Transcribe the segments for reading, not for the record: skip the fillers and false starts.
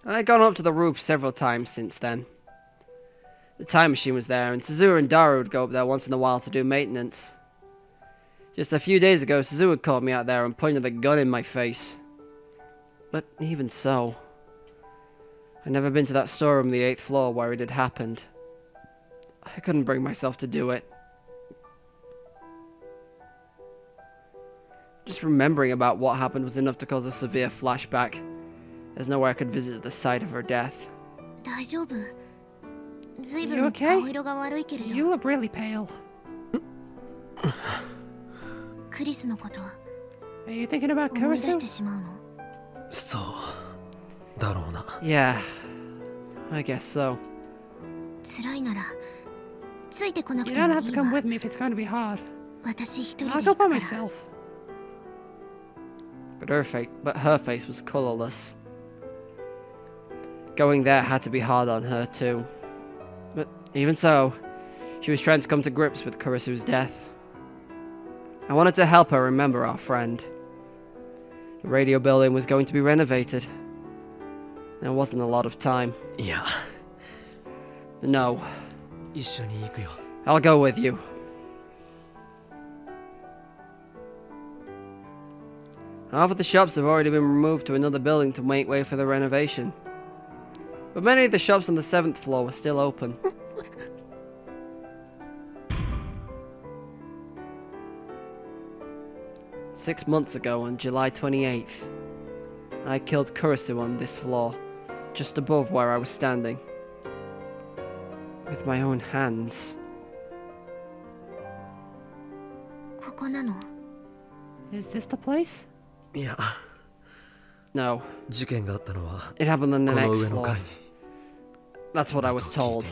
I'd gone up to the roof several times since then. The time machine was there, and Suzuha and Daru would go up there once in a while to do maintenance. Just a few days ago, Suzuha caught me out there and pointed the gun in my face. But even so, I'd never been to that storeroom on the 8th floor where it had happened. I couldn't bring myself to do it. Just remembering about what happened was enough to cause a severe flashback. There's nowhere I could visit at the site of her death. Are you okay? You look really pale. Are you thinking about Kurisu? Yeah, I guess so. You don't have to come with me if it's going to be hard. I'll go by myself. But her face was colourless. Going there had to be hard on her too. But even so, she was trying to come to grips with Kurisu's death. I wanted to help her remember our friend. The radio building was going to be renovated. There wasn't a lot of time. Yeah. No. I'll go with you. Half of the shops have already been removed to another building to make way for the renovation. But many of the shops on the 7th floor were still open. Six months ago, on July 28th, I killed Kurisu on this floor, just above where I was standing. With my own hands. Is this the place? Yeah. No. It happened on the next floor. That's what I was told.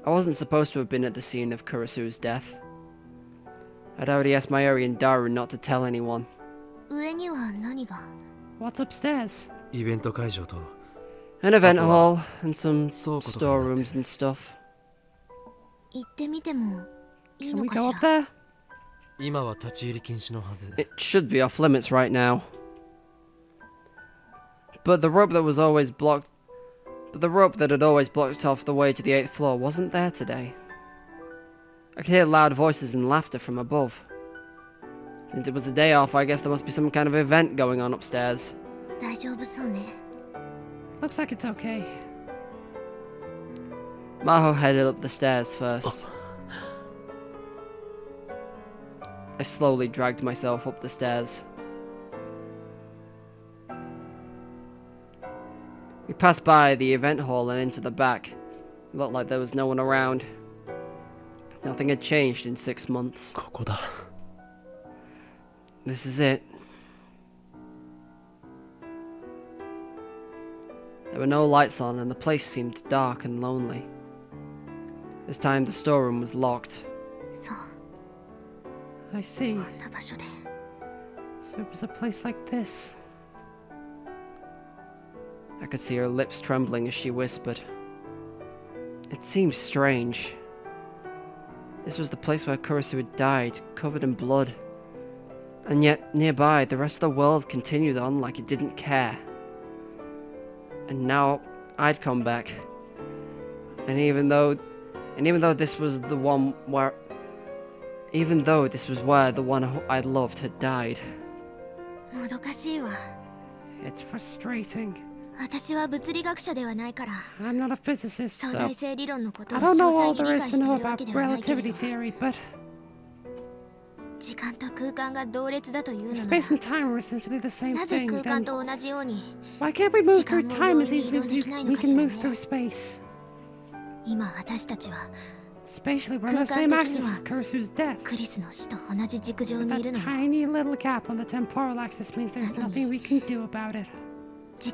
I wasn't supposed to have been at the scene of Kurisu's death. I'd already asked Mayuri and Daru not to tell anyone. What's upstairs? An event hall and some storerooms and stuff. Can we go up there? It should be off limits right now. But the rope that had always blocked off the way to the 8th floor wasn't there today. I could hear loud voices and laughter from above. Since it was the day off, I guess there must be some kind of event going on upstairs. Looks like it's okay. Maho headed up the stairs first. I slowly dragged myself up the stairs. We passed by the event hall and into the back. It looked like there was no one around. Nothing had changed in 6 months. This is it. There were no lights on and the place seemed dark and lonely. This time the storeroom was locked. I see. So it was a place like this. I could see her lips trembling as she whispered. It seemed strange. This was the place where Kurisu had died, covered in blood. And yet, nearby, the rest of the world continued on like it didn't care. And now, I'd come back. And even though this was the one where... Even though this was where the one I loved had died. It's frustrating. I'm not a physicist, so I don't know all there is to know about relativity theory, but if space and time are essentially the same thing, then why can't we move through time as easily as we can move through space? Spatially, we're on the same axis as Kurisu's death. But that tiny little gap on the temporal axis means there's nothing we can do about it. You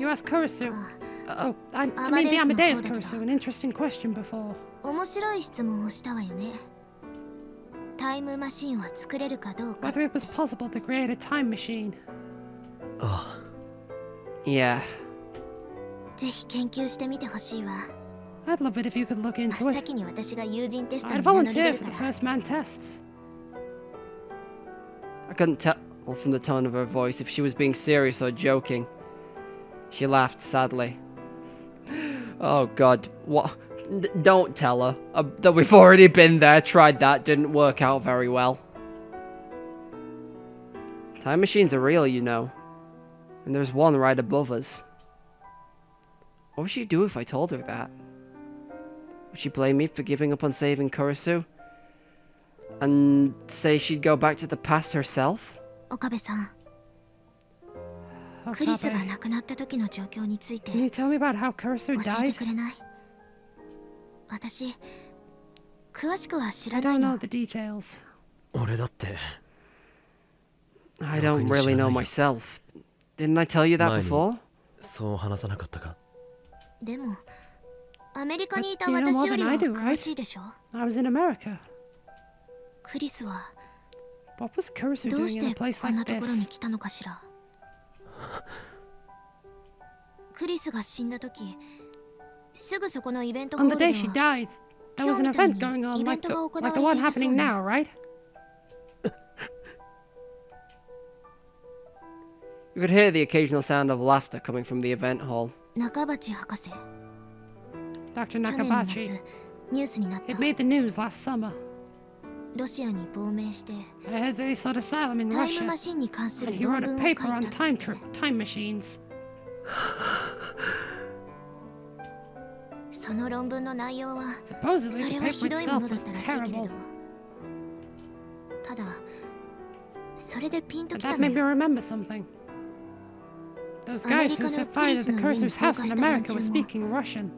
asked Kurisu. I mean the Amadeus Kurisu an interesting question before. Whether it was possible to create a time machine. Yeah. I'd love it if you could look into it. I'd volunteer for the first man tests. I couldn't tell from the tone of her voice if she was being serious or joking. She laughed sadly. Oh god, what? Don't tell her that we've already been there, tried that, didn't work out very well. Time machines are real, you know. And there's one right above us. What would she do if I told her that? Would she blame me for giving up on saving Kurisu? And say she'd go back to the past herself? Okabe. Can you tell me about how Kurisu died? I don't know the details. I don't really know myself. Didn't I tell you that before? But you know more than I do, right? I was in America. What was Kurisu doing in a place like this? On the day she died, there was an event going on like the one happening now, right? You could hear the occasional sound of laughter coming from the event hall. Dr. Nakabachi. It made the news last summer. I heard that he sought asylum in Russia, and he wrote a paper on time machines. Supposedly, the paper itself was terrible. But that made me remember something. Those guys who set fire to the Kurisu's house in America were speaking Russian.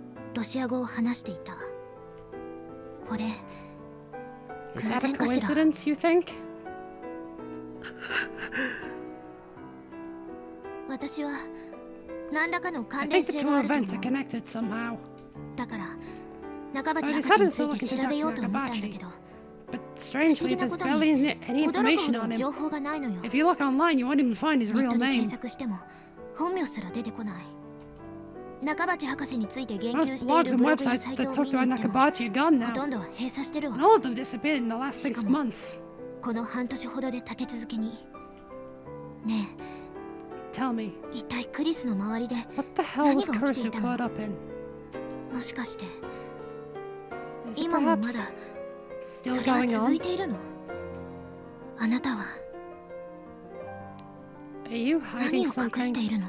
Is that a coincidence, you think? I think the two events are connected somehow. So I decided to look into Dr. Nakabachi. But strangely, there's barely any information on him. If you look online, you won't even find his real name. Most blogs and websites that talk about Nakabachi are gone now, and all of them disappeared in the last 6 months. Tell me, what the hell was Kurisu caught up in? Is it perhaps still going on? Are you hiding something?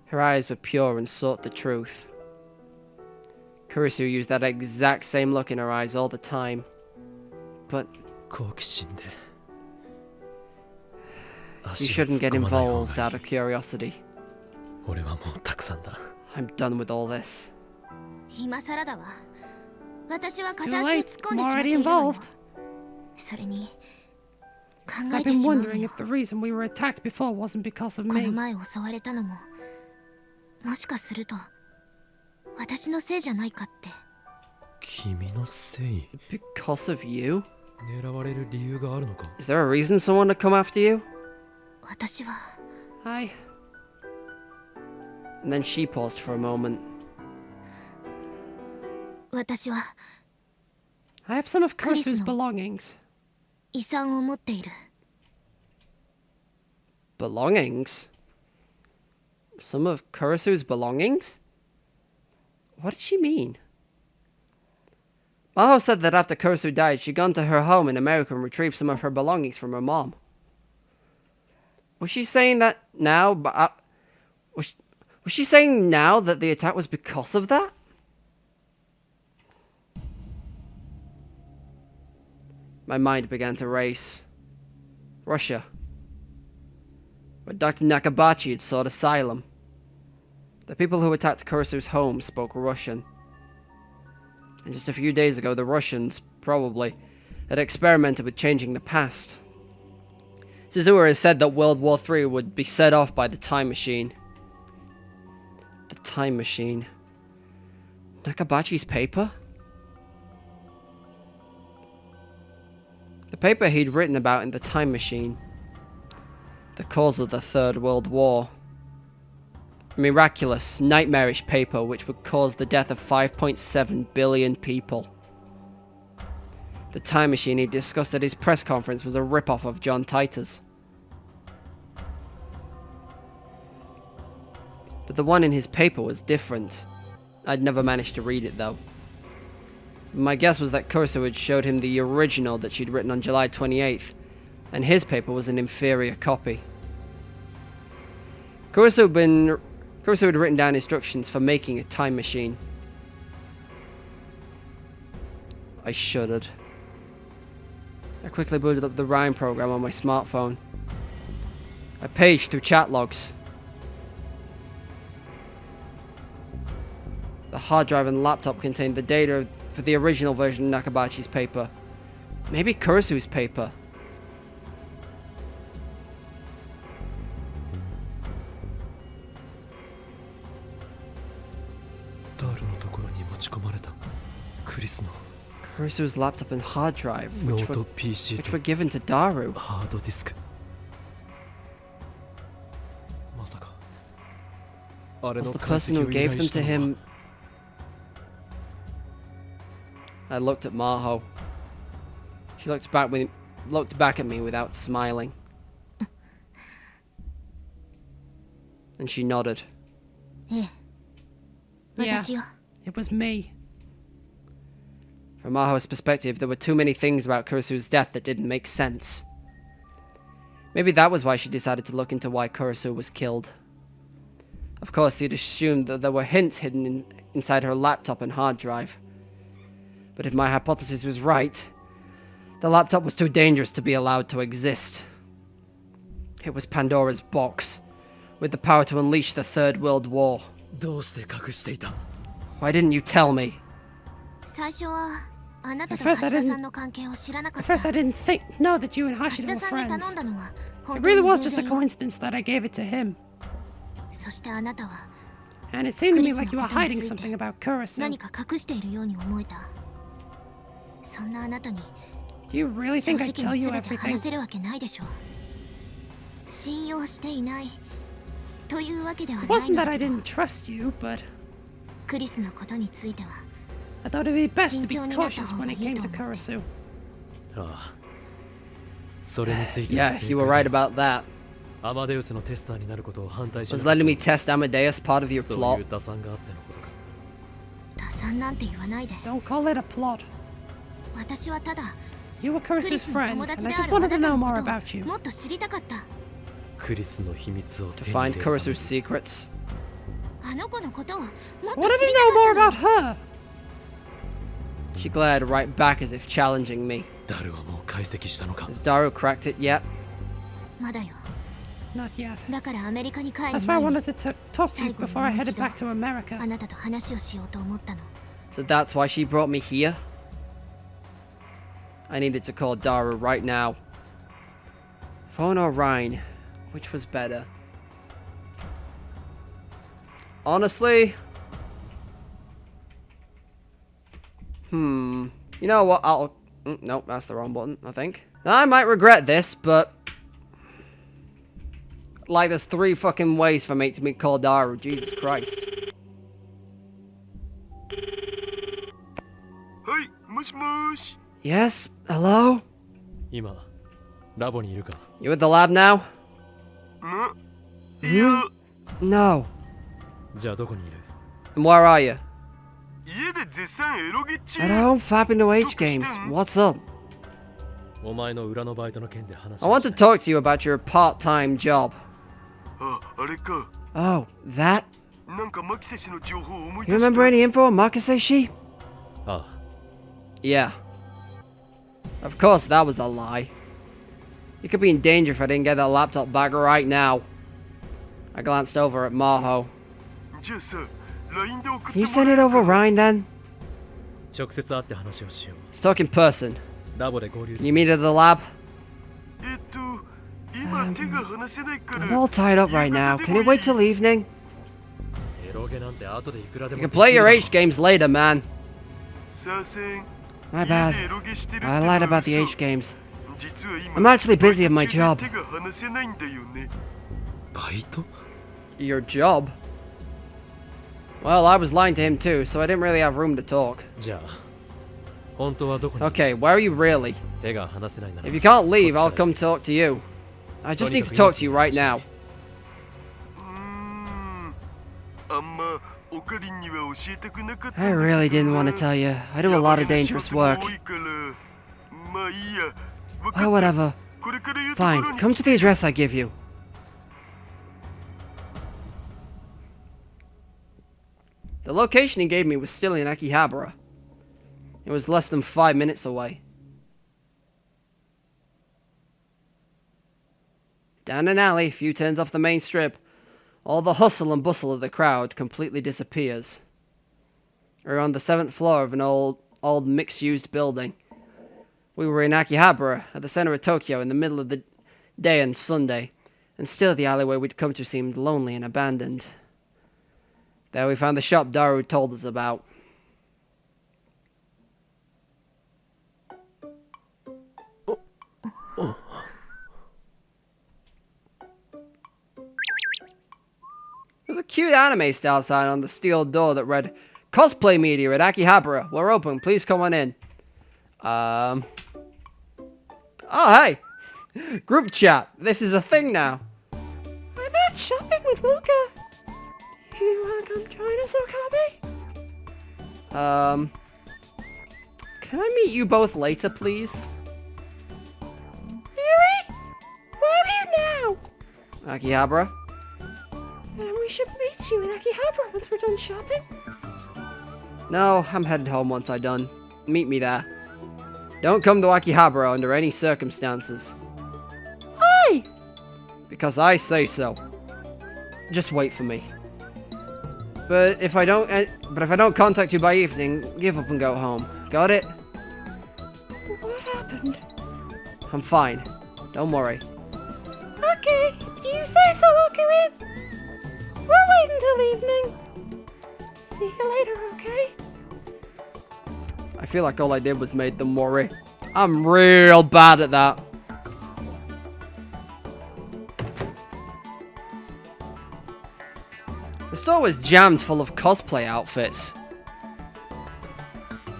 Her eyes were pure and sought the truth. Kurisu used that exact same look in her eyes all the time. But you shouldn't get involved out of curiosity. I'm done with all this. It's too late. I'm already involved. I've been wondering if the reason we were attacked before wasn't because of me. Because of you? Is there a reason someone would come after you? And then she paused for a moment. I have some of Kurisu's belongings. Belongings? Some of Kurisu's belongings? What did she mean? Maho said that after Kurisu died, she'd gone to her home in America and retrieved some of her belongings from her mom. Was she saying that now? Was she saying now that the attack was because of that? My mind began to race. Russia, where Dr. Nakabachi had sought asylum. The people who attacked Kurisu's home spoke Russian. And just a few days ago, the Russians, probably, had experimented with changing the past. Suzuha has said that World War III would be set off by the time machine. The time machine. Nakabachi's paper? The paper he'd written about in the time machine. The cause of the Third World War. miraculous, nightmarish paper which would cause the death of 5.7 billion people. The time machine he discussed at his press conference was a rip-off of John Titor's. But the one in his paper was different. I'd never managed to read it though. My guess was that Kurosu had showed him the original that she'd written on July 28th, and his paper was an inferior copy. Kurosu had written down instructions for making a time machine. I shuddered. I quickly booted up the Rhine program on my smartphone. I paged through chat logs. The hard drive and laptop contained the data for the original version of Nakabachi's paper. Maybe Kurosu's paper. Kurosu's laptop and hard drive, which were given to Daru. Was the person who gave them to him? I looked at Maho. She looked back at me without smiling. And she nodded. Yeah, it was me. From Maho's perspective, there were too many things about Kurosu's death that didn't make sense. Maybe that was why she decided to look into why Kurosu was killed. Of course, he'd assumed that there were hints hidden inside her laptop and hard drive. But if my hypothesis was right, the laptop was too dangerous to be allowed to exist. It was Pandora's box, with the power to unleash the Third World War. Why didn't you tell me? At first I didn't know that you and Hashida were friends. It really was just a coincidence that I gave it to him. And it seemed to me like you were hiding something about Kurosu. Do you really think I'd tell you everything? It wasn't that I didn't trust you, but I thought it'd be best to be cautious when it came to Kurosu. Yeah, you were right about that. Was letting me test Amadeus part of your plot? Don't call it a plot. You were Kurosu's friend, and I just wanted to know more about you. To find Kurosu's secrets? I wanted to know more about her! She glared right back as if challenging me. Has Daru cracked it yet? Not yet. That's why I wanted to talk to you before I headed back to America. So that's why she brought me here? I needed to call Daru right now. Phone or Rhine? Which was better? Honestly? You know what, I'll... Nope, that's the wrong button, I think. Now, I might regret this, but... Like, there's 3 fucking ways for me to call Daru. Jesus Christ. Hey, mosh. Yes? Hello? You at the lab now? No. And where are you? At home, fapping to H games. What's up? I want to talk to you about your part-time job. Oh, that? You remember any info on Makaseshi? Yeah. Of course, that was a lie. You could be in danger if I didn't get that laptop back right now. I glanced over at Maho. Can you send it over Rhine then? Let's talk in person. Can you meet at the lab? I'm all tied up right now. Can it wait till evening? You can play your H games later, man. My bad. I lied about the H games. I'm actually busy at my job. Your job? Well, I was lying to him too, so I didn't really have room to talk. Okay, where are you really? If you can't leave, I'll come talk to you. I just need to talk to you right now. I really didn't want to tell you. I do a lot of dangerous work. Oh, whatever. Fine, come to the address I give you. The location he gave me was still in Akihabara. It was less than 5 minutes away. Down an alley, a few turns off the main strip, all the hustle and bustle of the crowd completely disappears. We're on the 7th floor of an old mixed-use building. We were in Akihabara, at the center of Tokyo, in the middle of the day on Sunday, and still the alleyway we'd come to seemed lonely and abandoned. There we found the shop Daru told us about. There was a cute anime style sign on the steel door that read, "Cosplay media at Akihabara. We're open. Please come on in." Oh, hey! Group chat. This is a thing now. I'm out shopping with Luca. You wanna come join us, Okabe? Can I meet you both later, please? Really? Where are you now? Akihabara. Then we should meet you in Akihabara once we're done shopping. No, I'm headed home once I'm done. Meet me there. Don't come to Akihabara under any circumstances. Why? Because I say so. Just wait for me. But if I don't contact you by evening, give up and go home. Got it? What happened? I'm fine. Don't worry. Okay, if you say so, Okurin. We'll wait until evening. See you later, okay? I feel like all I did was made them worry. I'm real bad at that. The store was jammed full of cosplay outfits.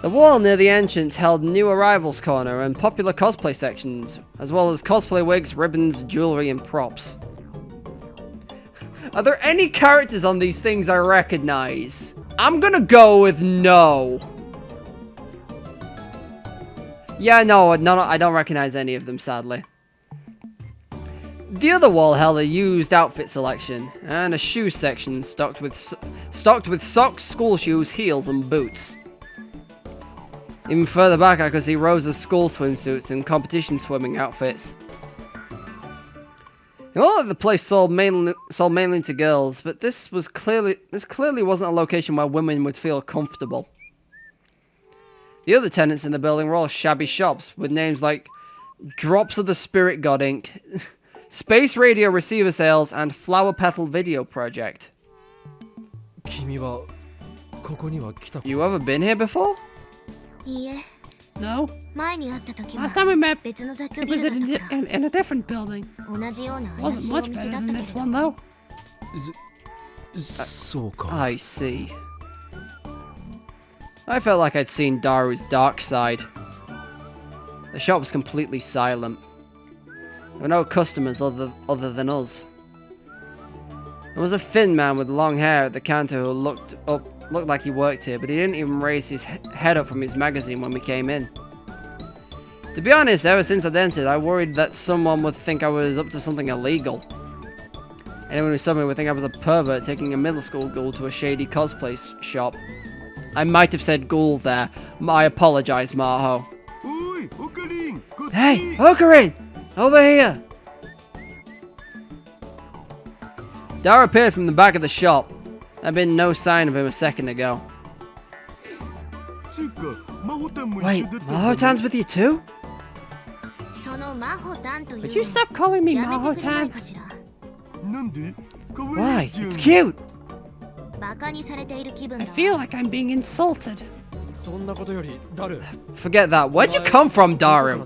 The wall near the entrance held new arrivals corner and popular cosplay sections, as well as cosplay wigs, ribbons, jewelry, and props. Are there any characters on these things I recognize? I'm gonna go with no. Yeah, no, I don't recognize any of them, sadly. The other wall held a used outfit selection, and a shoe section stocked with socks, school shoes, heels, and boots. Even further back, I could see rows of school swimsuits and competition swimming outfits. It looked like the place sold mainly to girls, but this clearly wasn't a location where women would feel comfortable. The other tenants in the building were all shabby shops with names like Drops of the Spirit God Inc., Space Radio Receiver Sales, and Flower Petal Video Project. You ever been here before? No. Last time we met, it was in a different building. Wasn't much better than this one, though. I see. I felt like I'd seen Daru's dark side. The shop was completely silent. There were no customers other than us. There was a thin man with long hair at the counter who looked like he worked here, but he didn't even raise his head up from his magazine when we came in. To be honest, ever since I'd entered, I worried that someone would think I was up to something illegal. Anyone who saw me would think I was a pervert taking a middle school girl to a shady cosplay shop. I might have said ghoul there. I apologize, Maho. Hey, Okarin! Over here! Daru appeared from the back of the shop. There'd been no sign of him a second ago. Wait, Mahotan's with you too? Would you stop calling me Mahotan? Why? It's cute! I feel like I'm being insulted. Forget that. Where'd you come from, Daru?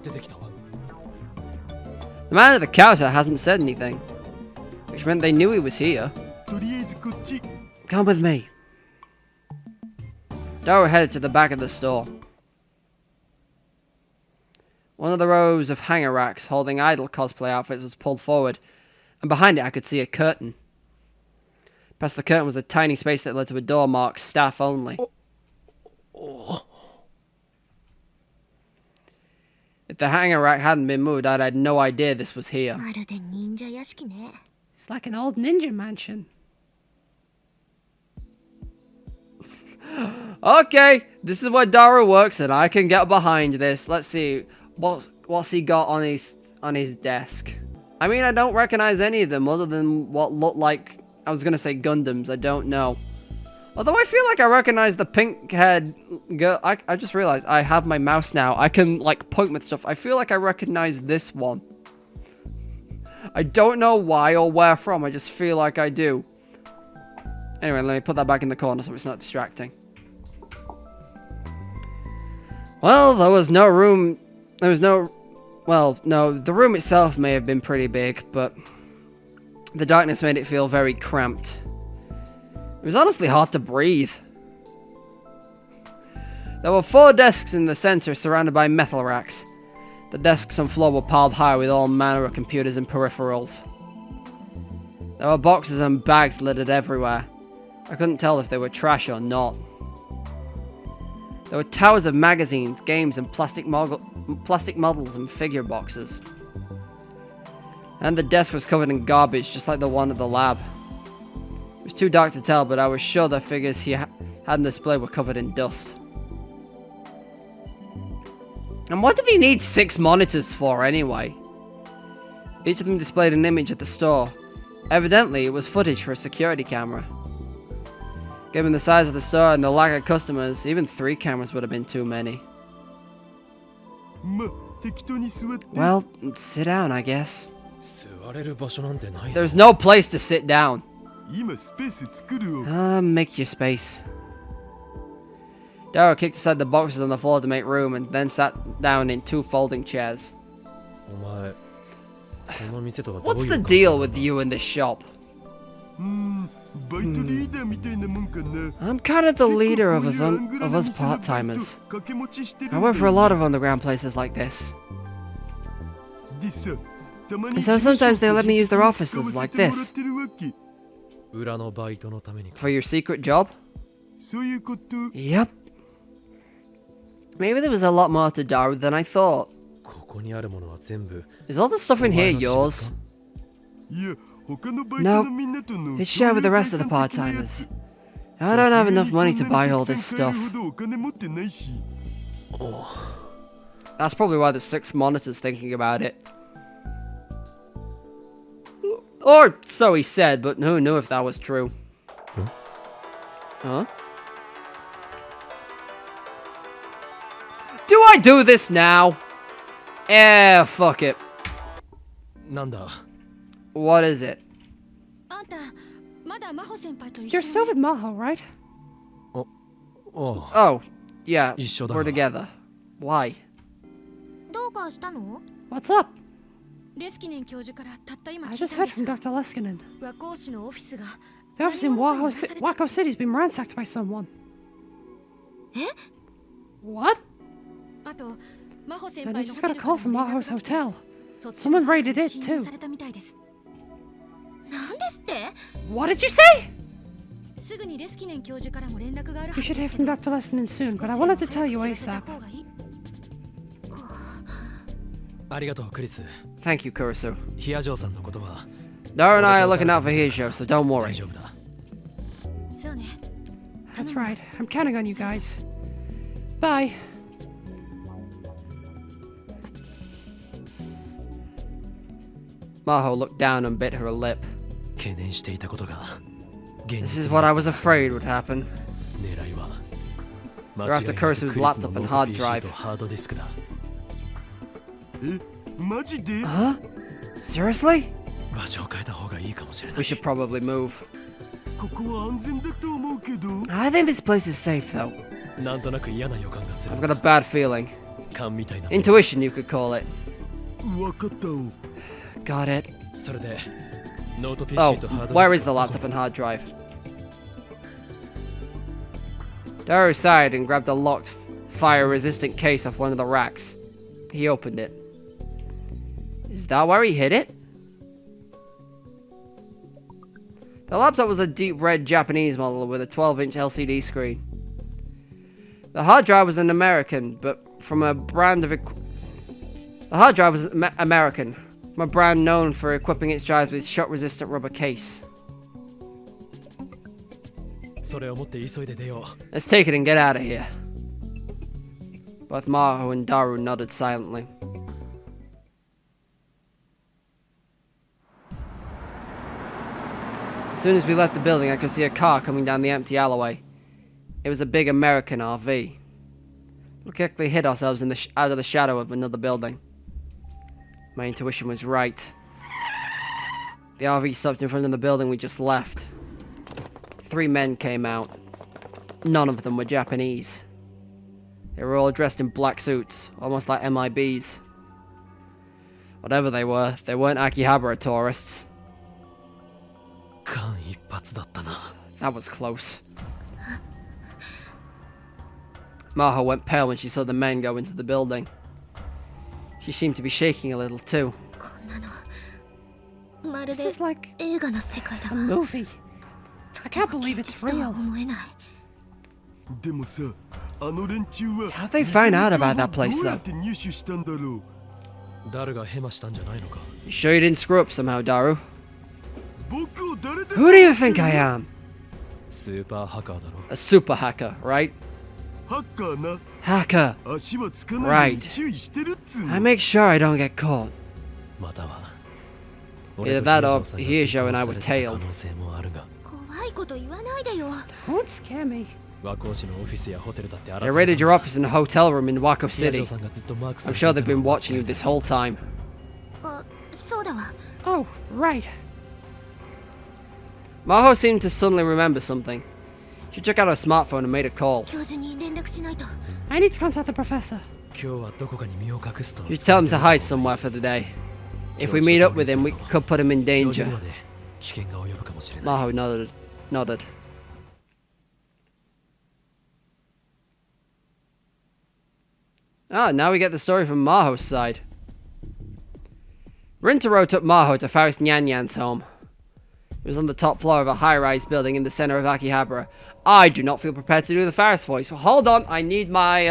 The man at the counter hasn't said anything, which meant they knew he was here. Come with me. Daru headed to the back of the store. One of the rows of hanger racks holding idol cosplay outfits was pulled forward, and behind it I could see a curtain. Past the curtain was a tiny space that led to a door marked staff only. If the hanger rack hadn't been moved, I'd had no idea this was here. It's like an old ninja mansion. Okay, this is where Daru works, and I can get behind this. Let's see, what's he got on his desk? I mean, I don't recognize any of them other than what look like, I was gonna say Gundams. I don't know. Although I feel like I recognize the pink-haired girl. I just realized I have my mouse now. I can like point with stuff. I feel like I recognize this one. I don't know why or where from. I just feel like I do. Anyway, let me put that back in the corner so it's not distracting. Well, there was no room. There was no... Well, no, the room itself may have been pretty big, but the darkness made it feel very cramped. It was honestly hard to breathe. There were 4 desks in the center surrounded by metal racks. The desks and floor were piled high with all manner of computers and peripherals. There were boxes and bags littered everywhere. I couldn't tell if they were trash or not. There were towers of magazines, games, and plastic models and figure boxes. And the desk was covered in garbage, just like the one at the lab. It was too dark to tell, but I was sure the figures he had on display were covered in dust. And what did he need 6 monitors for, anyway? Each of them displayed an image at the store. Evidently, it was footage for a security camera. Given the size of the store and the lack of customers, even 3 cameras would have been too many. Well, sit down, I guess. There's no place to sit down. Make your space. Daru kicked aside the boxes on the floor to make room and then sat down in 2 folding chairs. What's the deal with you in this shop? I'm kind of the leader of us part-timers. I work for a lot of underground places like this. And so sometimes they let me use their offices like this. For your secret job? Yep. Maybe there was a lot more to Daru than I thought. Is all the stuff in here yours? No, it's shared with the rest of the part-timers. I don't have enough money to buy all this stuff. That's probably why there's 6 monitors thinking about it. Or so he said, but who knew if that was true. Huh? Do I do this now? Fuck it. What is it? You're still with Maho, right? Oh, yeah, we're together. Why? What's up? I just heard from Dr. Leskinen. The office in Wako City's been ransacked by someone. What? And I just got a call from Maho's hotel. Someone raided it too. What did you say? You should hear from Dr. Leskinen soon, but I wanted to tell you ASAP. Thank you, Kurisu. Daru and I are looking out for Hijo, so don't worry. That's right. I'm counting on you guys. Bye. Maho looked down and bit her lip. This is what I was afraid would happen. They're after Kurisu's laptop and hard drive. Huh? Seriously? We should probably move. I think this place is safe though. I've got a bad feeling. Intuition, you could call it. Got it. Oh, where is the laptop and hard drive? Daru sighed and grabbed a locked, fire-resistant case off one of the racks. He opened it. Is that where he hid it? The laptop was a deep red Japanese model with a 12-inch LCD screen. The hard drive was an American, but from a brand of... The hard drive was American, from a brand known for equipping its drives with shock-resistant rubber case. Let's take it and get out of here. Both Maho and Daru nodded silently. As soon as we left the building, I could see a car coming down the empty alleyway. It was a big American RV. We quickly hid ourselves in out of the shadow of another building. My intuition was right. The RV stopped in front of the building we just left. 3 men came out. None of them were Japanese. They were all dressed in black suits, almost like MIBs. Whatever they weren't Akihabara tourists. That was close. Maho went pale when she saw the men go into the building. She seemed to be shaking a little too. This is like a movie. I can't believe it's real. How'd they find out about that place though? You sure you didn't screw up somehow, Daru? Who do you think I am? A super hacker, right? Hacker. Right. I make sure I don't get caught. Either that or Hiesho and I were tailed. Don't scare me. They raided your office in a hotel room in Wako City. I'm sure they've been watching you this whole time. Oh, right. Maho seemed to suddenly remember something. She took out her smartphone and made a call. I need to contact the professor. You tell him to hide somewhere for the day. If we meet up with him, we could put him in danger. Maho nodded. Ah, now we get the story from Maho's side. Rintaro took Maho to Faris Nyanyan's home. It was on the top floor of a high-rise building in the center of Akihabara. I do not feel prepared to do the Faris voice. Well, hold on, I need my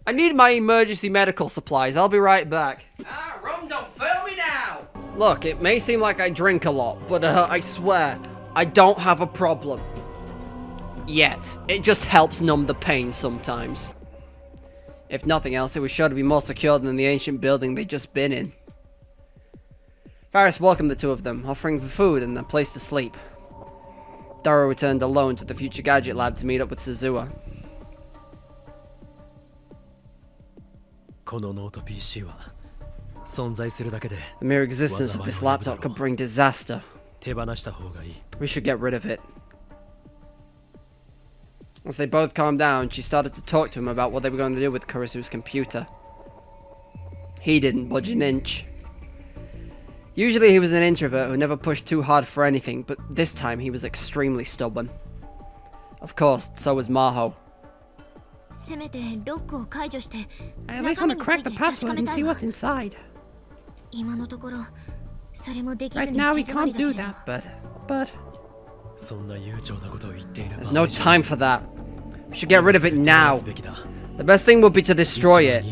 emergency medical supplies. I'll be right back. Ah, rum don't fail me now! Look, it may seem like I drink a lot, but I swear, I don't have a problem. Yet. It just helps numb the pain sometimes. If nothing else, it was sure to be more secure than the ancient building they'd just been in. Faris welcomed the two of them, offering for food and a place to sleep. Daru returned alone to the Future Gadget Lab to meet up with Suzuha. The mere existence of this laptop could bring disaster. We should get rid of it. Once they both calmed down, she started to talk to him about what they were going to do with Kurisu's computer. He didn't budge an inch. Usually he was an introvert who never pushed too hard for anything, but this time he was extremely stubborn. Of course, so was Maho. I at least want to crack the password and see what's inside. Right now we can't do that, but... There's no time for that. We should get rid of it now. The best thing would be to destroy it.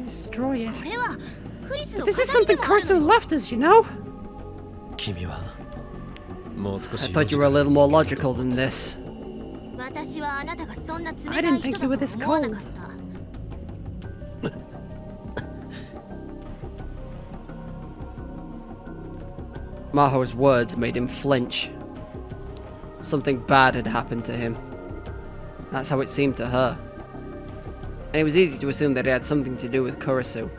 Destroy it? But this is something Kurisu left us, you know? I thought you were a little more logical than this. I didn't think you were this cold. Maho's words made him flinch. Something bad had happened to him. That's how it seemed to her. And it was easy to assume that it had something to do with Kurisu.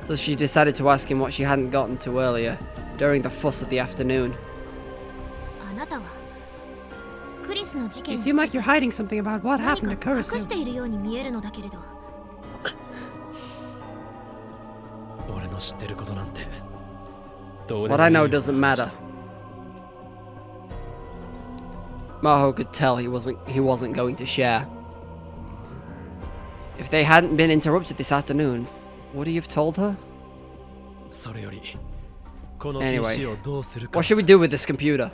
So she decided to ask him what she hadn't gotten to earlier, during the fuss of the afternoon. You seem like you're hiding something about what happened to Kurisu. What I know doesn't matter. Maho could tell he wasn't going to share. If they hadn't been interrupted this afternoon, would he have told her? Anyway, what should we do with this computer?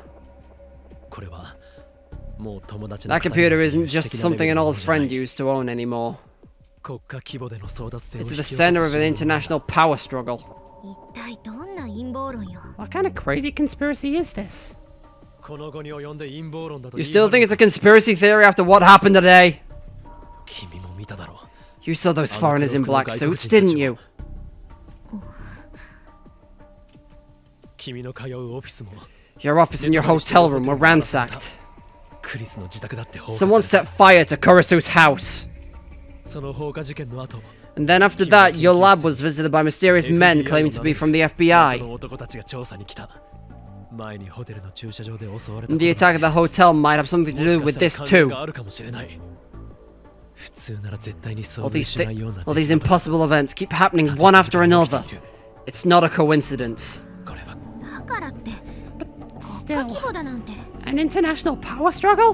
That computer isn't just something an old friend used to own anymore. It's at the center of an international power struggle. What kind of crazy conspiracy is this? You still think it's a conspiracy theory after what happened today? You saw those foreigners in black suits, didn't you? Your office and your hotel room were ransacked. Someone set fire to Kurisu's house. And then after that, your lab was visited by mysterious men claiming to be from the FBI. And the attack at the hotel might have something to do with this too. All these impossible events keep happening one after another. It's not a coincidence. But still, an international power struggle?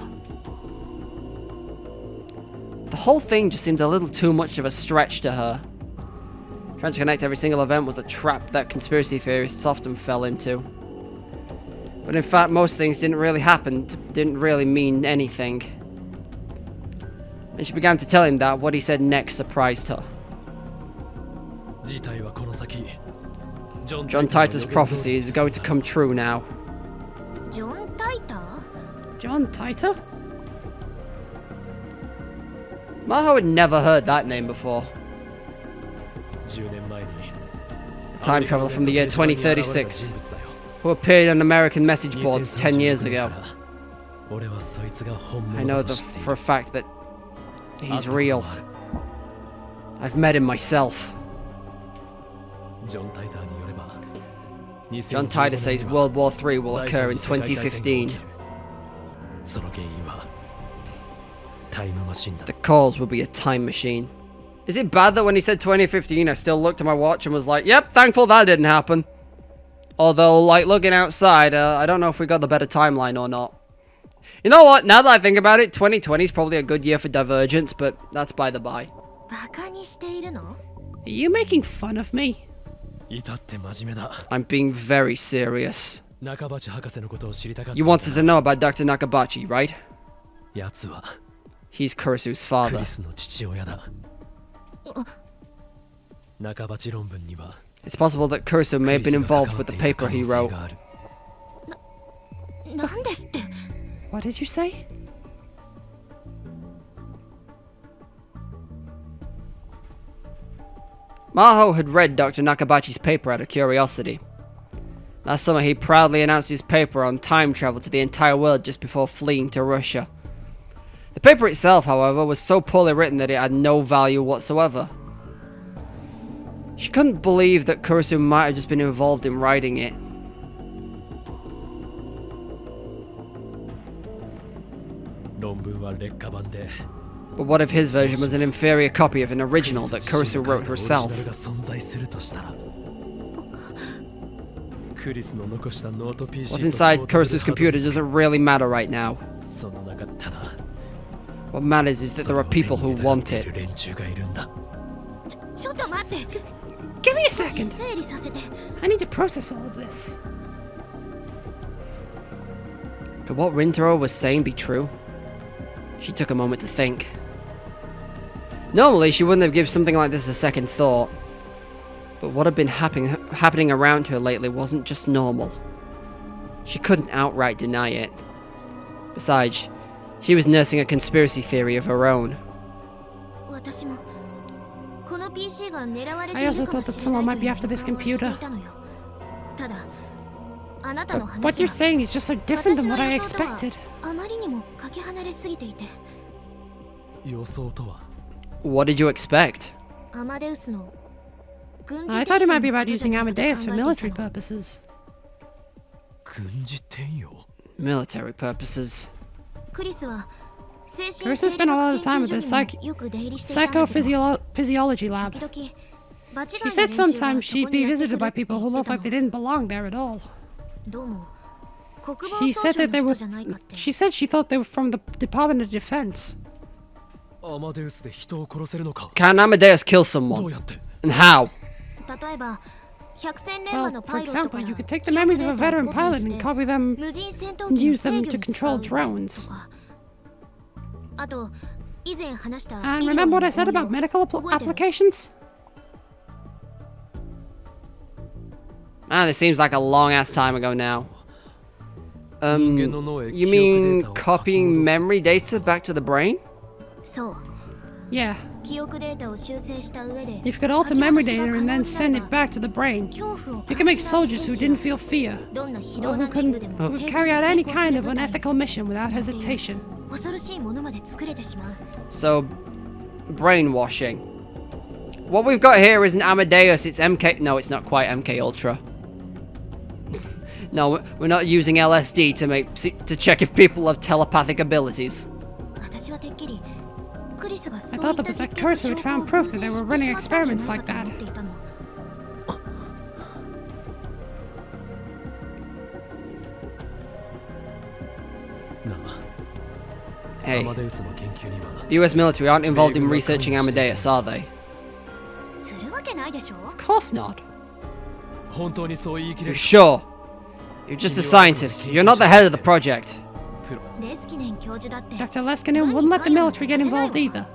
The whole thing just seemed a little too much of a stretch to her. Trying to connect every single event was a trap that conspiracy theorists often fell into. But in fact, most things didn't really happen, didn't really mean anything. And she began to tell him that what he said next surprised her. John Titor's prophecy is going to come true now. John Titor? Maho had never heard that name before. A time traveler from the year 2036, who appeared on American message boards 10 years ago. I know for a fact that he's real. I've met him myself. John Titor says World War III will occur in 2015. The cause will be a time machine. Is it bad that when he said 2015, I still looked at my watch and was like, yep, thankful that didn't happen. Although, like, looking outside, I don't know if we got the better timeline or not. You know what, now that I think about it, 2020 is probably a good year for Divergence, but that's by the by. Are you making fun of me? I'm being very serious. You wanted to know about Dr. Nakabachi, right? He's Kurisu's father. It's possible that Kurisu may have been involved with the paper he wrote. What did you say? Maho had read Dr. Nakabachi's paper out of curiosity. Last summer he proudly announced his paper on time travel to the entire world just before fleeing to Russia. The paper itself, however, was so poorly written that it had no value whatsoever. She couldn't believe that Kurisu might have just been involved in writing it. But what if his version was an inferior copy of an original that Kurisu wrote herself? What's inside Kurisu's computer doesn't really matter right now. What matters is that there are people who want it. Give me a second. I need to process all of this. Could what Rintaro was saying be true? She took a moment to think. Normally, she wouldn't have given something like this a second thought. But what had been happening around her lately wasn't just normal. She couldn't outright deny it. Besides, she was nursing a conspiracy theory of her own. I also thought that someone might be after this computer. But what you're saying is just so different than what I expected. What did you expect? I thought it might be about using Amadeus for military purposes. Military purposes. Kurisu spent a lot of time at the psychophysiology lab. She said sometimes she'd be visited by people who looked like they didn't belong there at all. He said that they were... She said she thought they were from the Department of Defense. Can Amadeus kill someone? And how? Well, for example, you could take the memories of a veteran pilot and copy them and use them to control drones. And remember what I said about medical applications? Man, this seems like a long-ass time ago now. You mean copying memory data back to the brain? Yeah. If you could alter memory data and then send it back to the brain, you can make soldiers who didn't feel fear, or who could carry out any kind of unethical mission without hesitation. So, brainwashing. What we've got here isn't Amadeus, it's MK... No, it's not quite MK Ultra. No, we're not using LSD to check if people have telepathic abilities. I thought that was that Cursor had found proof that they were running experiments like that. Hey, the US military aren't involved in researching Amadeus, are they? Of course not. You're sure? You're just a scientist. You're not the head of the project. Dr. Leskinen wouldn't let the military get involved either.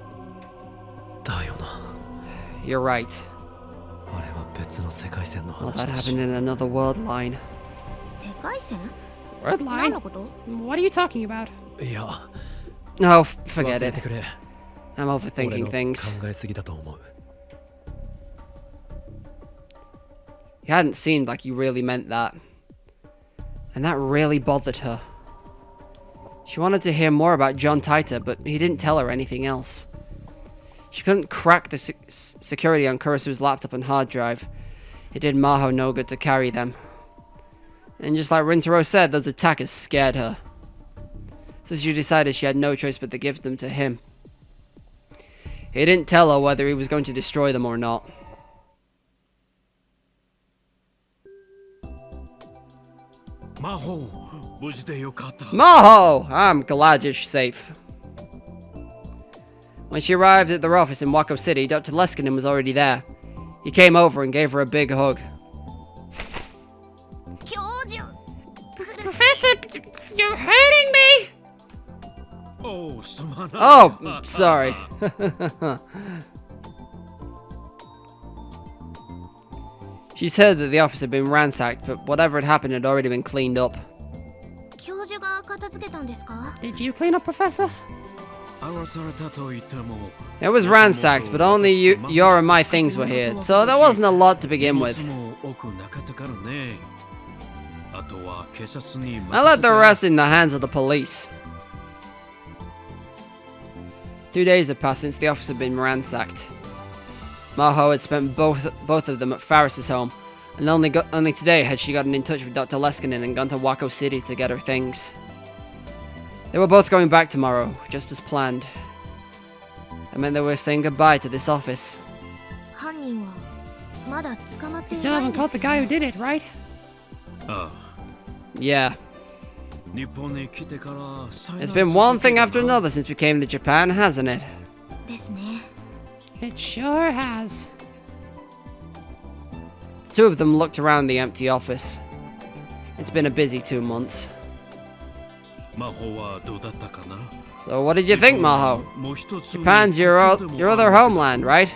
You're right. Well, that happened in another world line. World line? What are you talking about? No, forget it. I'm overthinking things. You hadn't seemed like you really meant that. And that really bothered her. She wanted to hear more about John Titor, but he didn't tell her anything else. She couldn't crack the security on Kurasu's laptop and hard drive. It did Maho no good to carry them. And just like Rintaro said, those attackers scared her. So she decided she had no choice but to give them to him. He didn't tell her whether he was going to destroy them or not. Maho! I'm glad you're safe. When she arrived at their office in Wako City, Dr. Leskinen was already there. He came over and gave her a big hug. Professor, you're hurting me! Oh, sorry. She said that the office had been ransacked, but whatever had happened had already been cleaned up. Did you clean up, Professor? It was ransacked, but only your and my things were here, so there wasn't a lot to begin with. I left the rest in the hands of the police. 2 days had passed since the office had been ransacked. Maho had spent both of them at Faris's home, and only today had she gotten in touch with Dr. Leskinen and gone to Wako City to get her things. They were both going back tomorrow, just as planned. That meant they were saying goodbye to this office. You still haven't caught the guy who did it, right? Yeah. It's been one thing after another since we came to Japan, hasn't it? It sure has. The two of them looked around the empty office. It's been a busy 2 months. So what did you think, Maho? Japan's your other homeland, right?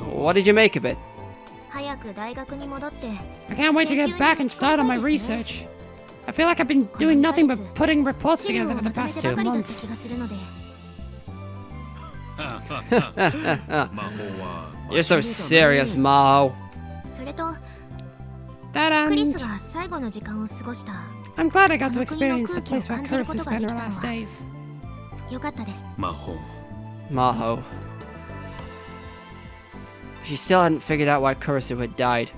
What did you make of it? I can't wait to get back and start on my research. I feel like I've been doing nothing but putting reports together for the past 2 months. You're so serious, Maho. That and... I'm glad I got to experience the place where Kurisu spent her last days. Maho. She still hadn't figured out why Kurisu had died.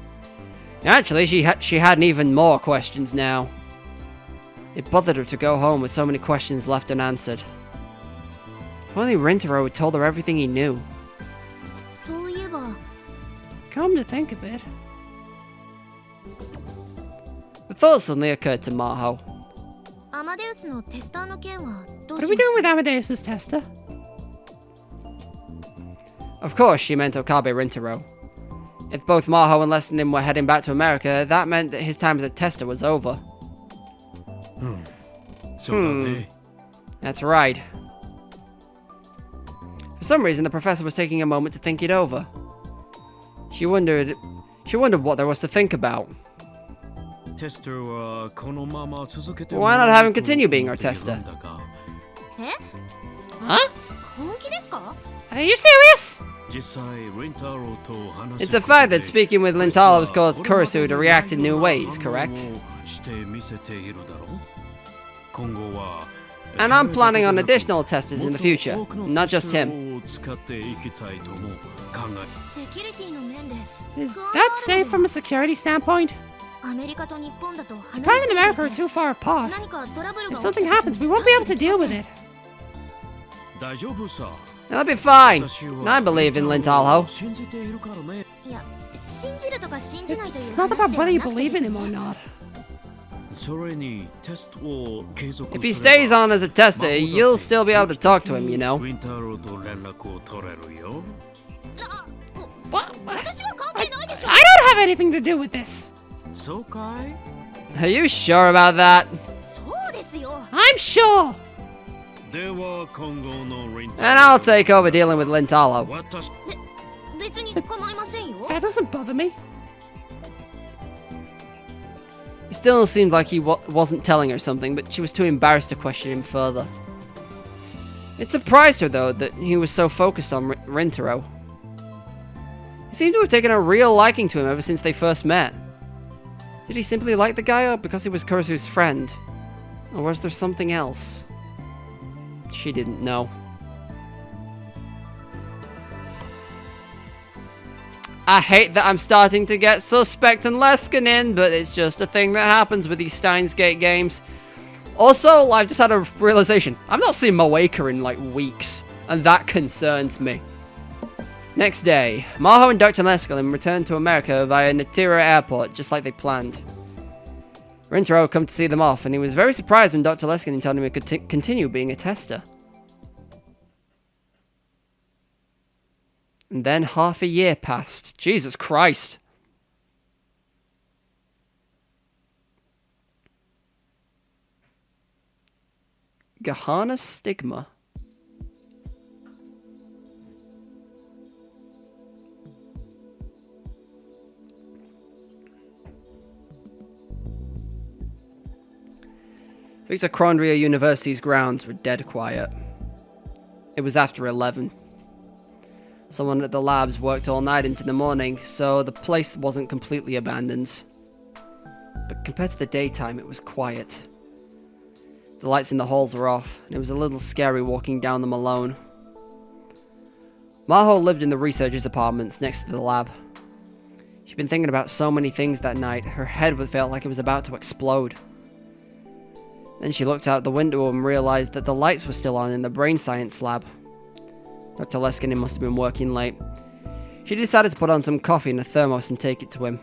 Actually, she had even more questions now. It bothered her to go home with so many questions left unanswered. If only Rintaro had told her everything he knew. Come to think of it. The thought suddenly occurred to Maho. What are we doing with Amadeus's tester? Of course, she meant Okabe Rintaro. If both Maho and Leskinen were heading back to America, that meant that his time as a tester was over. That's right. For some reason, the professor was taking a moment to think it over. She wondered what there was to think about. Why not have him continue being our tester? Huh? Are you serious? It's a fact that speaking with Lintaro has caused Kurisu to react in new ways, correct? And I'm planning on additional testers in the future, not just him. Is that safe from a security standpoint? Japan and America are too far apart. If something happens, we won't be able to deal with it. That'll be fine. I believe in Lintaro. It's not about whether you believe in him or not. If he stays on as a tester, you'll still be able to talk to him, you know. What? I don't have anything to do with this. Are you sure about that? I'm sure. And I'll take over dealing with Lintaro. That doesn't bother me. It still seemed like he wasn't telling her something, but she was too embarrassed to question him further. It surprised her, though, that he was so focused on Rintaro. He seemed to have taken a real liking to him ever since they first met. Did he simply like the guy, or because he was Kurisu's friend? Or was there something else? She didn't know. I hate that I'm starting to get suspect and Leskinen, but it's just a thing that happens with these Steins Gate games. Also, I've just had a realization. I've not seen Moeka in like weeks, and that concerns me. Next day, Maho and Dr. Leskinen returned to America via Natira Airport, just like they planned. Rintaro come to see them off, and he was very surprised when Dr. Leskinen told him he could continue being a tester. And then half a year passed. Jesus Christ. Gahana stigma. Victor Crondria University's grounds were dead quiet. It was after 11. Someone at the labs worked all night into the morning, so the place wasn't completely abandoned. But compared to the daytime, it was quiet. The lights in the halls were off, and it was a little scary walking down them alone. Maho lived in the researchers' apartments next to the lab. She'd been thinking about so many things that night, her head felt like it was about to explode. Then she looked out the window and realized that the lights were still on in the brain science lab. Dr. Leskinen must have been working late. She decided to put on some coffee in a thermos and take it to him.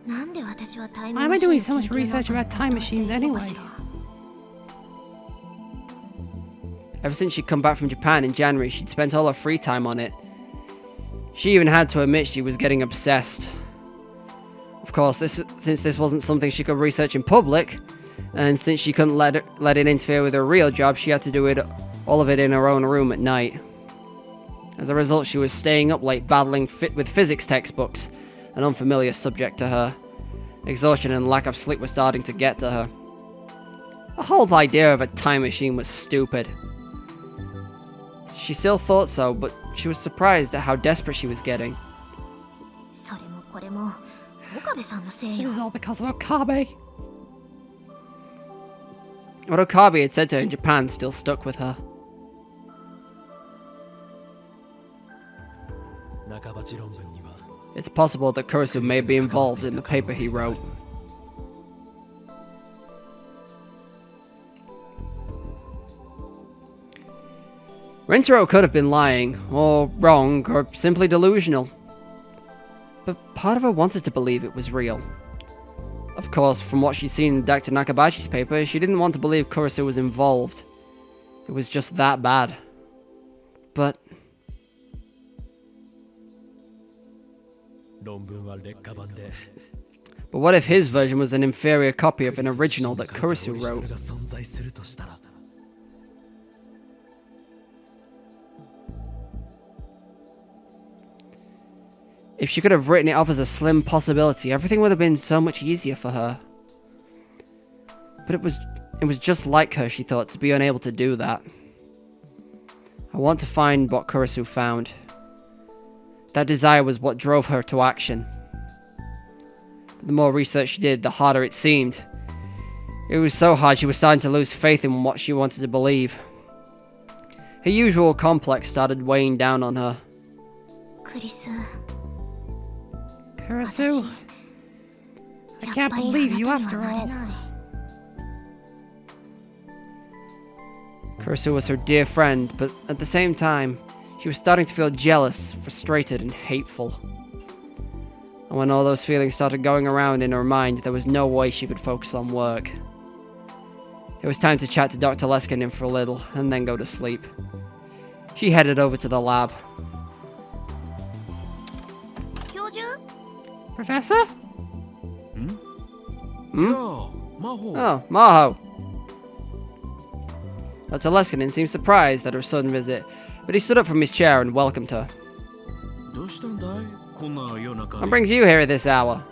Why am I doing so much research about time machines anyway? Ever since she'd come back from Japan in January, she'd spent all her free time on it. She even had to admit she was getting obsessed. Of course, since this wasn't something she could research in public, and since she couldn't let it interfere with her real job, she had to do all of it in her own room at night. As a result, she was staying up late battling with physics textbooks, an unfamiliar subject to her. Exhaustion and lack of sleep were starting to get to her. The whole idea of a time machine was stupid. She still thought so, but she was surprised at how desperate she was getting. This is all because of Okabe. What Okabe had said to her in Japan still stuck with her. It's possible that Kurisu may be involved in the paper he wrote. Rintaro could have been lying, or wrong, or simply delusional. But part of her wanted to believe it was real. Of course, from what she'd seen in Dr. Nakabachi's paper, she didn't want to believe Kurisu was involved. It was just that bad. But... But what if his version was an inferior copy of an original that Kurisu wrote? If she could have written it off as a slim possibility, everything would have been so much easier for her. But it was just like her, she thought, to be unable to do that. I want to find what Kurisu found. That desire was what drove her to action. But the more research she did, the harder it seemed. It was so hard she was starting to lose faith in what she wanted to believe. Her usual complex started weighing down on her. Kurisu, I can't believe you after all. Kurisu was her dear friend, but at the same time, she was starting to feel jealous, frustrated, and hateful. And when all those feelings started going around in her mind, there was no way she could focus on work. It was time to chat to Dr. Leskinen for a little, and then go to sleep. She headed over to the lab. Professor? Oh, Maho. Dr. Leskinen seemed surprised at her sudden visit, but he stood up from his chair and welcomed her. What brings you here at this hour?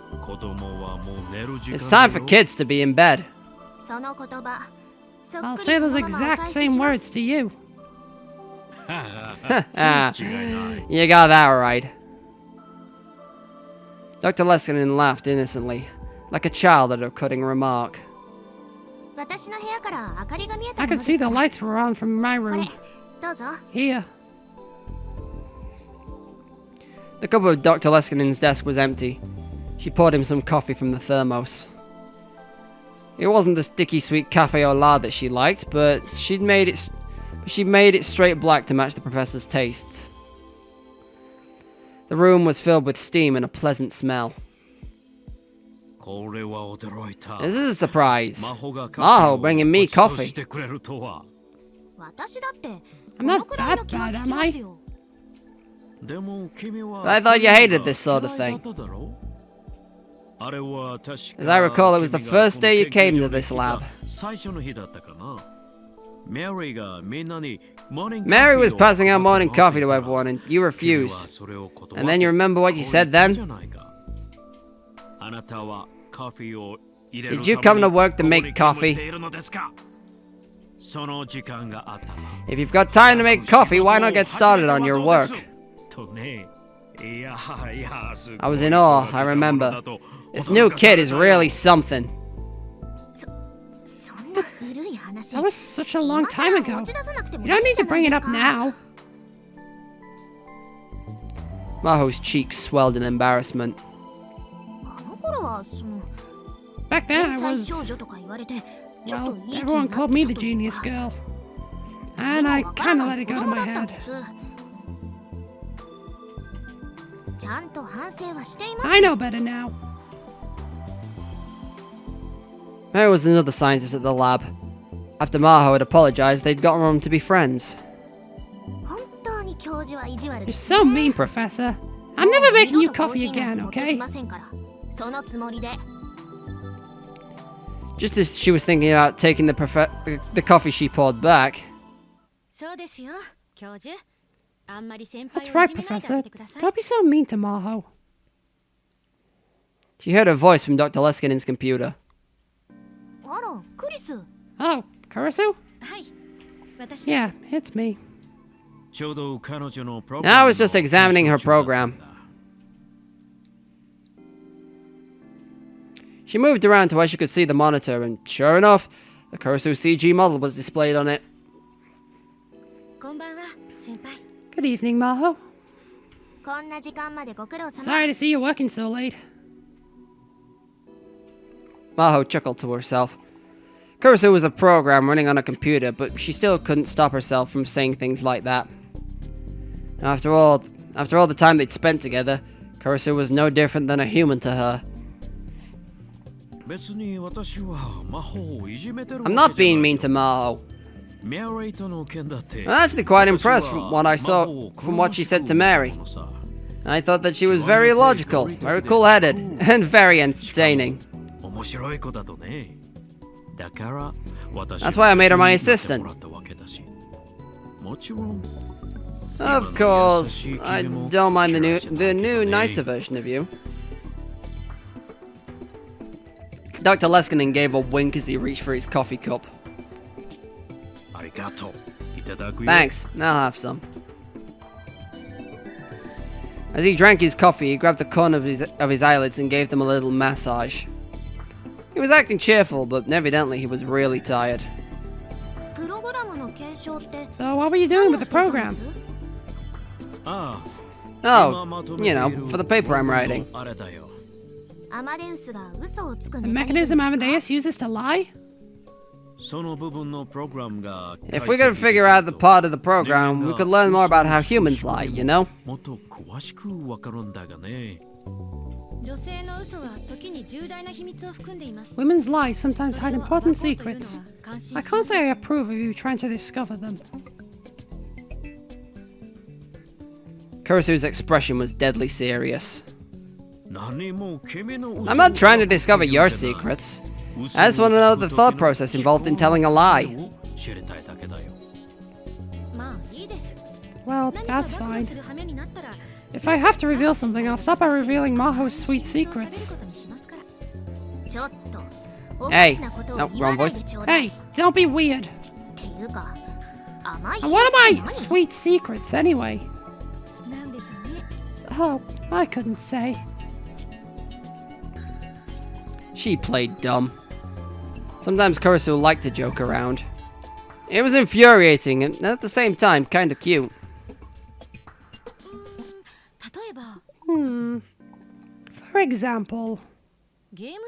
It's time for kids to be in bed. I'll say those exact same words to you. You got that right. Dr. Leskinen laughed innocently, like a child at her cutting remark. I could see the lights were on from my room. Here. The cup of Dr. Leskinen's desk was empty. She poured him some coffee from the thermos. It wasn't the sticky sweet cafe au lait that she liked, but she made it straight black to match the professor's tastes. The room was filled with steam and a pleasant smell. This is a surprise. Maho bringing me coffee. I'm not that bad, am I? But I thought you hated this sort of thing. As I recall, it was the first day you came to this lab. Mary was passing out morning coffee to everyone, and you refused. And then you remember what you said then? Did you come to work to make coffee? If you've got time to make coffee, why not get started on your work? I was in awe, I remember. This new kid is really something. That was such a long time ago. You don't need to bring it up now. Maho's cheeks swelled in embarrassment. Back then I was... Well, everyone called me the genius girl. And I kinda let it go to my head. I know better now. Mary was another scientist at the lab. After Maho had apologized, they'd gotten on to be friends. You're so mean, Professor. I'm never making you coffee again, okay? Just as she was thinking about taking the coffee she poured back. That's right, Professor. Don't be so mean to Maho. She heard a voice from Dr. Leskinen's computer. Oh, Kurisu? Yeah, it's me. I was just examining her program. She moved around to where she could see the monitor, and sure enough, the Kurisu CG model was displayed on it. Good evening, Maho. Sorry to see you working so late. Maho chuckled to herself. Kurisu was a program running on a computer, but she still couldn't stop herself from saying things like that. After all the time they'd spent together, Kurisu was no different than a human to her. I'm not being mean to Maho. I'm actually quite impressed from what I saw, from what she said to Mary. I thought that she was very logical, very cool-headed, and very entertaining. That's why I made her my assistant. Of course, I don't mind the new, nicer version of you. Dr. Leskinen gave a wink as he reached for his coffee cup. Thanks, I'll have some. As he drank his coffee, he grabbed the corner of his eyelids and gave them a little massage. He was acting cheerful, but evidently he was really tired. So what were you doing with the program? Oh, you know, for the paper I'm writing. The mechanism Amadeus uses to lie? If we could figure out the part of the program, we could learn more about how humans lie, you know? Women's lies sometimes hide important secrets. I can't say I approve of you trying to discover them. Kurisu's expression was deadly serious. I'm not trying to discover your secrets. I just want to know the thought process involved in telling a lie. Well, that's fine. If I have to reveal something, I'll stop by revealing Maho's sweet secrets. Hey, no, wrong voice. Hey, don't be weird. And what are my sweet secrets, anyway? Oh, I couldn't say. She played dumb. Sometimes Kurisu liked to joke around. It was infuriating and at the same time kinda cute. For example... Do you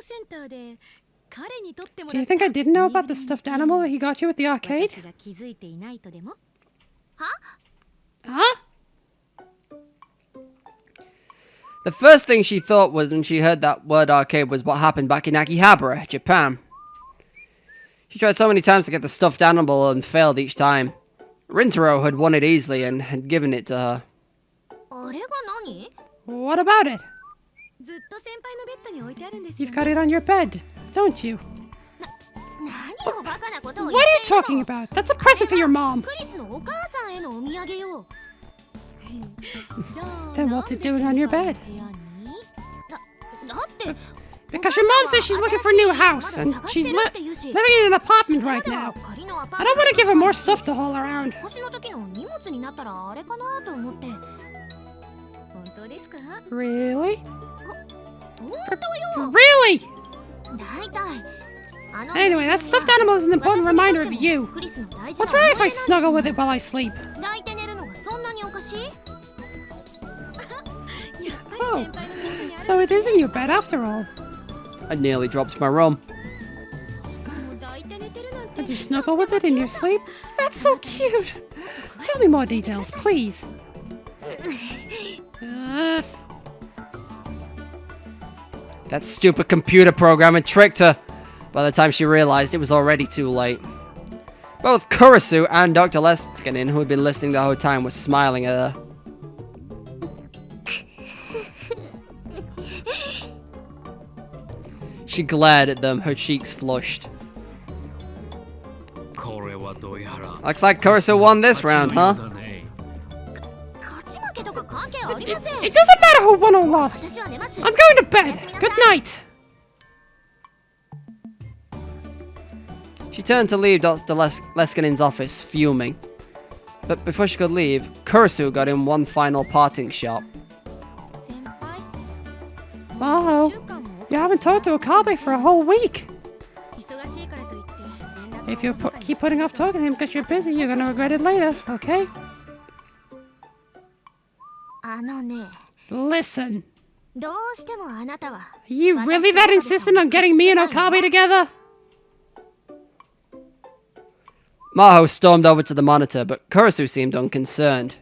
think I didn't know about the stuffed animal that he got you at the arcade? Huh? The first thing she thought was when she heard that word arcade was what happened back in Akihabara, Japan. She tried so many times to get the stuffed animal and failed each time. Rintaro had won it easily and had given it to her. What about it? You've got it on your bed, don't you? What are you talking about? That's a present for your mom. Then what's it doing on your bed? Because your mom says she's looking for a new house, and she's living in an apartment right now. I don't want to give her more stuff to haul around. Really? Really? Anyway, that stuffed animal is an important reminder of you. What's wrong if I snuggle with it while I sleep? Oh, so it is in your bed after all. I nearly dropped my rum. Did you snuggle with it in your sleep? That's so cute. Tell me more details, please. That stupid computer program had tricked her. By the time she realized, it was already too late. Both Kurisu and Dr. Leskinen, who had been listening the whole time, were smiling at her. She glared at them, her cheeks flushed. Looks like Kurisu won this round, huh? It doesn't matter who won or lost. I'm going to bed. Good night. She turned to leave Dr. Leskinen's office, fuming. But before she could leave, Kurisu got in one final parting shot. Maho, you haven't talked to Okabe for a whole week. If you keep putting off talking to him because you're busy, you're gonna regret it later, okay? Listen. Are you really that insistent on getting me and Okabe together? Maho stormed over to the monitor, but Kurisu seemed unconcerned.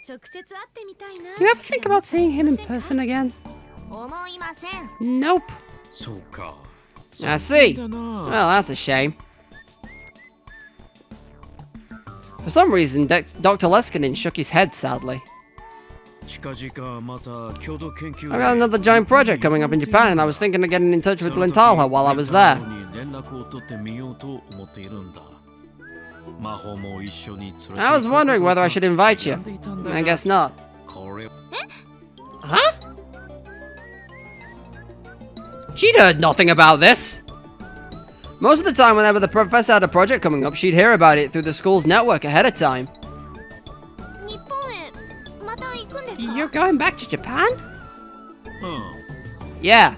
Do you ever think about seeing him in person again? Nope. I see. Well, that's a shame. For some reason, Dr. Leskinen shook his head sadly. I've got another giant project coming up in Japan, and I was thinking of getting in touch with Lintalha while I was there. I was wondering whether I should invite you. I guess not. Huh? She'd heard nothing about this. Most of the time, whenever the professor had a project coming up, she'd hear about it through the school's network ahead of time. You're going back to Japan? Yeah.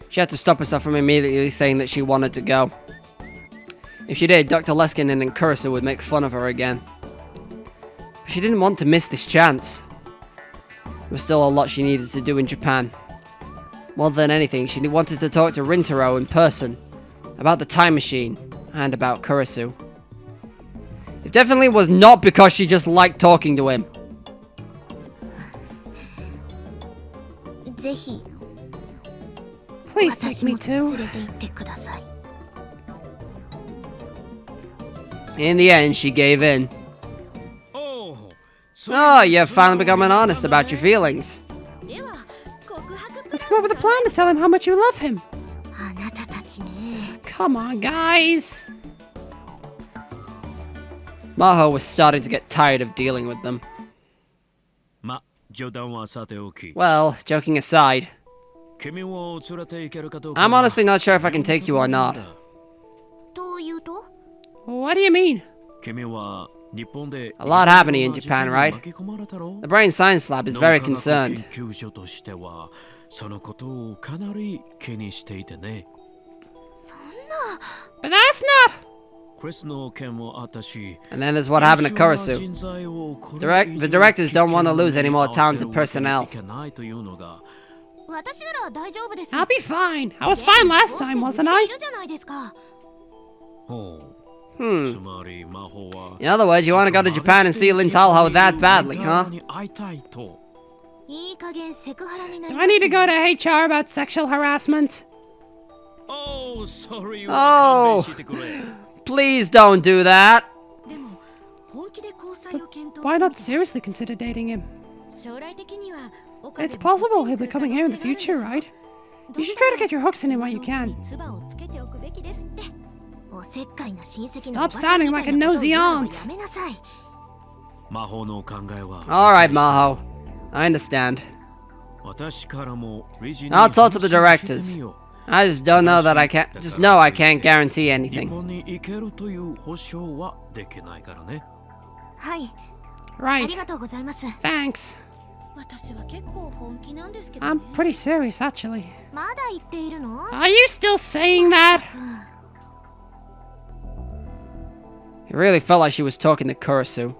She had to stop herself from immediately saying that she wanted to go. If she did, Dr. Leskinen and Kurisu would make fun of her again. But she didn't want to miss this chance. There was still a lot she needed to do in Japan. More than anything, she wanted to talk to Rintaro in person, about the time machine, and about Kurisu. It definitely was not because she just liked talking to him. Please take me too. In the end, she gave in. Oh, you've finally become honest about your feelings. Let's come up with a plan to tell him how much you love him. Come on, guys. Maho was starting to get tired of dealing with them. Well, joking aside, I'm honestly not sure if I can take you or not. What do you mean? A lot happening in Japan, right? The brain science lab is very concerned. But that's not... And then there's what happened to Kurisu. The directors don't want to lose any more talented personnel. I'll be fine. I was fine last time, wasn't I? In other words, you want to go to Japan and see Lintalha that badly, huh? Do I need to go to HR about sexual harassment? Oh, please don't do that. Why not seriously consider dating him? It's possible he'll be coming here in the future, right? You should try to get your hooks in him while you can. Stop sounding like a nosy aunt. Alright, Maho. I understand. I'll talk to the directors. I just don't know that I can't. Just know I can't guarantee anything. Right. Thanks. I'm pretty serious, actually. Are you still saying that? It really felt like she was talking to Kurisu.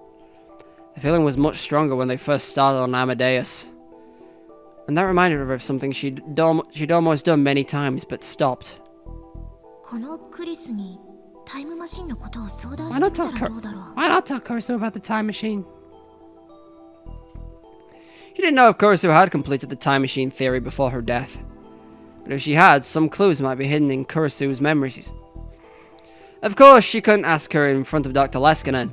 The feeling was much stronger when they first started on Amadeus. And that reminded her of something she'd almost done many times, but stopped. Why not tell Kurisu about the time machine? She didn't know if Kurisu had completed the time machine theory before her death. But if she had, some clues might be hidden in Kurisu's memories. Of course, she couldn't ask her in front of Dr. Leskinen.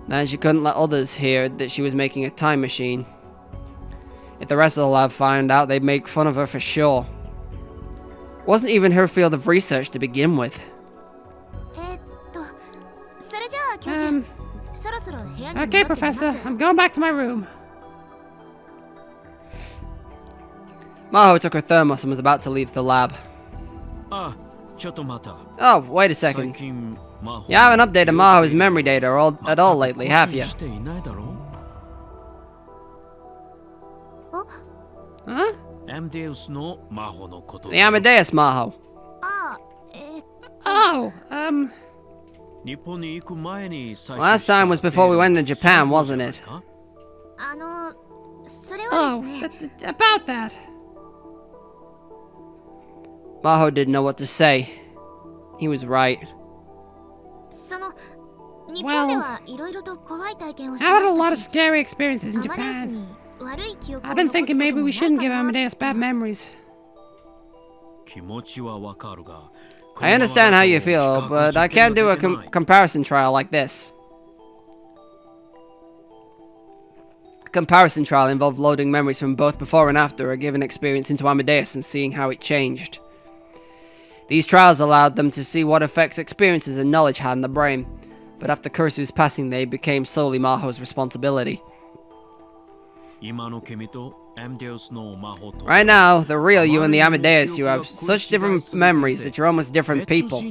And she couldn't let others hear that she was making a time machine. If the rest of the lab found out, they'd make fun of her for sure. It wasn't even her field of research to begin with. Okay, Professor. I'm going back to my room. Maho took her thermos and was about to leave the lab. Oh, wait a second. You haven't updated Maho's memory data at all lately, have you? Huh? The Amadeus Maho. Oh, Last time was before we went to Japan, wasn't it? Oh, about that. Maho didn't know what to say. He was right. Well, I had a lot of scary experiences in Japan. I've been thinking maybe we shouldn't give Amadeus bad memories. I understand how you feel, but I can't do a comparison trial like this. A comparison trial involved loading memories from both before and after a given experience into Amadeus and seeing how it changed. These trials allowed them to see what effects experiences and knowledge had in the brain, but after Kurisu's passing they became solely Maho's responsibility. Right now, the real you and the Amadeus you have such different memories that you're almost different people.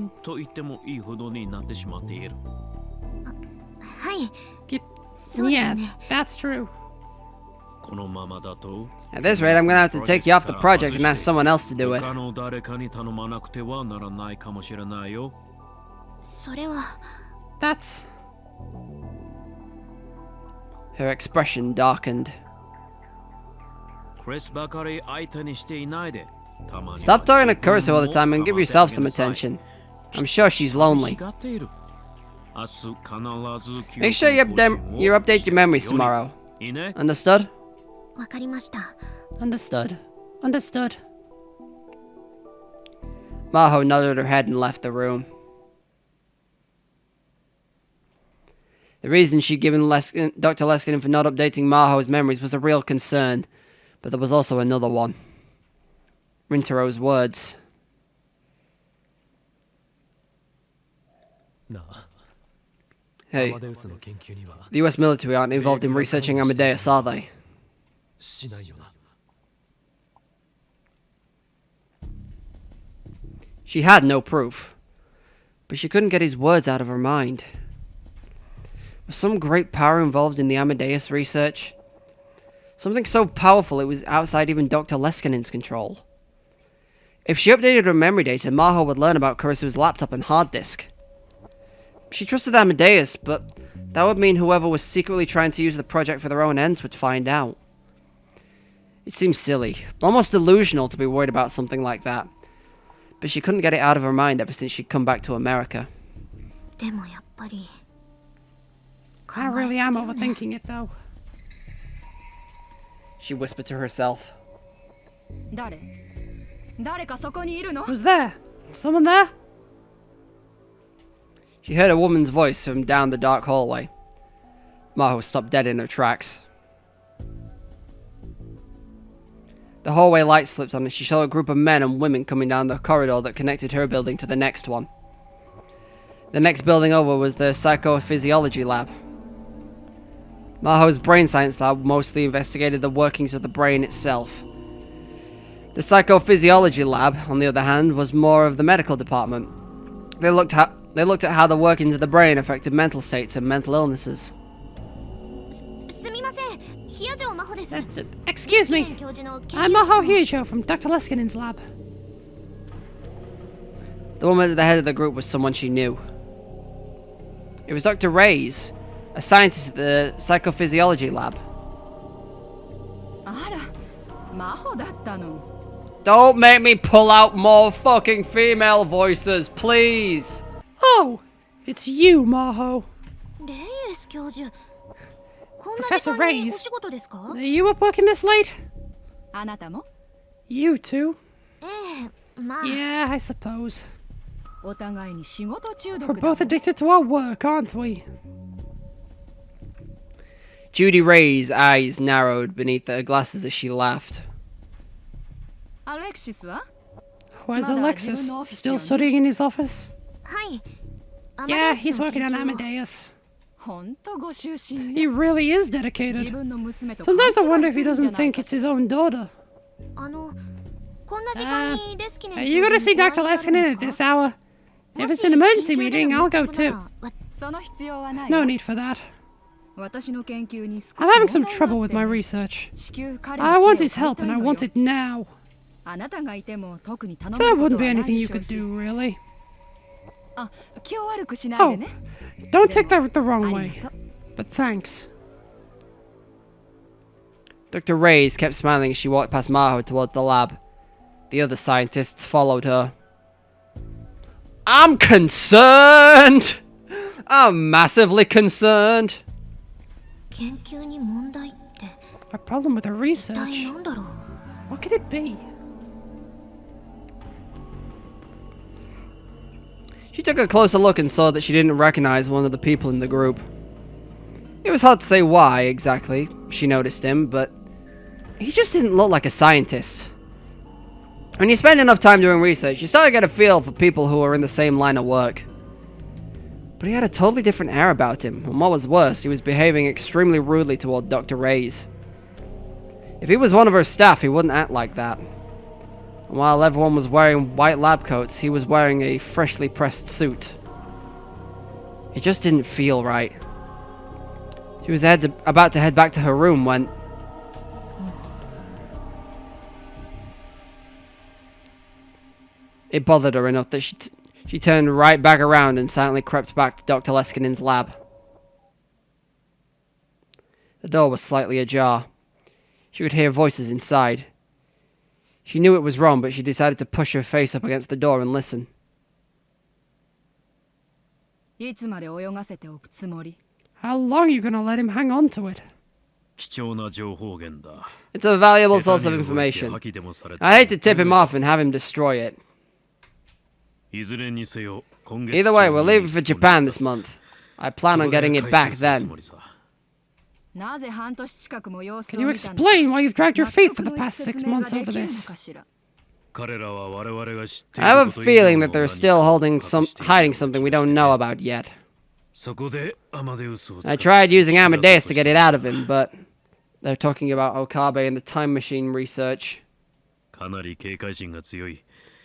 Yeah, that's true. At this rate, I'm gonna have to take you off the project and ask someone else to do it. That's... Her expression darkened. Stop talking to Kurisu all the time and give yourself some attention. I'm sure she's lonely. Make sure you update your memories tomorrow. Understood? Understood. Understood. Maho nodded her head and left the room. The reason she'd given Dr. Leskinen for not updating Maho's memories was a real concern, but there was also another one. Rintaro's words. Hey, the US military aren't involved in researching Amadeus, are they? She had no proof, but she couldn't get his words out of her mind. Was some great power involved in the Amadeus research? Something so powerful it was outside even Dr. Leskinen's control. If she updated her memory data, Maho would learn about Kurisu's laptop and hard disk. She trusted Amadeus, but that would mean whoever was secretly trying to use the project for their own ends would find out. It seemed silly, almost delusional to be worried about something like that. But she couldn't get it out of her mind ever since she'd come back to America. I really am overthinking it, though. She whispered to herself. Who's there? Someone there? She heard a woman's voice from down the dark hallway. Maho stopped dead in her tracks. The hallway lights flipped on and she saw a group of men and women coming down the corridor that connected her building to the next one. The next building over was the psychophysiology lab. Maho's brain science lab mostly investigated the workings of the brain itself. The psychophysiology lab, on the other hand, was more of the medical department. They looked at how the workings of the brain affected mental states and mental illnesses. Excuse me, I'm Maho Hyojo from Dr. Leskinen's lab. The woman at the head of the group was someone she knew. It was Dr. Reyes, a scientist at the psychophysiology lab. Don't make me pull out more fucking female voices, please! Oh, it's you, Maho. Professor Reyes, are you up working this late? You too? Yeah, I suppose. We're both addicted to our work, aren't we? Judy Reyes' eyes narrowed beneath her glasses as she laughed. Where's Alexis? Still studying in his office? Yeah, he's working on Amadeus. He really is dedicated. Sometimes I wonder if he doesn't think it's his own daughter. Are you going to see Dr. Leskinen at this hour? If it's an emergency meeting, I'll go too. No need for that. I'm having some trouble with my research. I want his help and I want it now. There wouldn't be anything you could do, really. Oh, don't take that the wrong way, but thanks. Dr. Reyes kept smiling as she walked past Maho towards the lab. The other scientists followed her. I'm concerned! I'm massively concerned. A problem with her research? What could it be? She took a closer look and saw that she didn't recognize one of the people in the group. It was hard to say why, exactly, she noticed him, but he just didn't look like a scientist. When you spend enough time doing research, you start to get a feel for people who are in the same line of work. But he had a totally different air about him, and what was worse, he was behaving extremely rudely toward Dr. Reyes. If he was one of her staff, he wouldn't act like that. And while everyone was wearing white lab coats, he was wearing a freshly pressed suit. It just didn't feel right. She was about to head back to her room when... It bothered her enough that she turned right back around and silently crept back to Dr. Leskinen's lab. The door was slightly ajar. She could hear voices inside. She knew it was wrong, but she decided to push her face up against the door and listen. How long are you going to let him hang on to it? It's a valuable source of information. I hate to tip him off and have him destroy it. Either way, we're leaving for Japan this month. I plan on getting it back then. Can you explain why you've dragged your feet for the past 6 months over this? I have a feeling that they're still hiding something we don't know about yet. I tried using Amadeus to get it out of him, but they're talking about Okabe and the time machine research.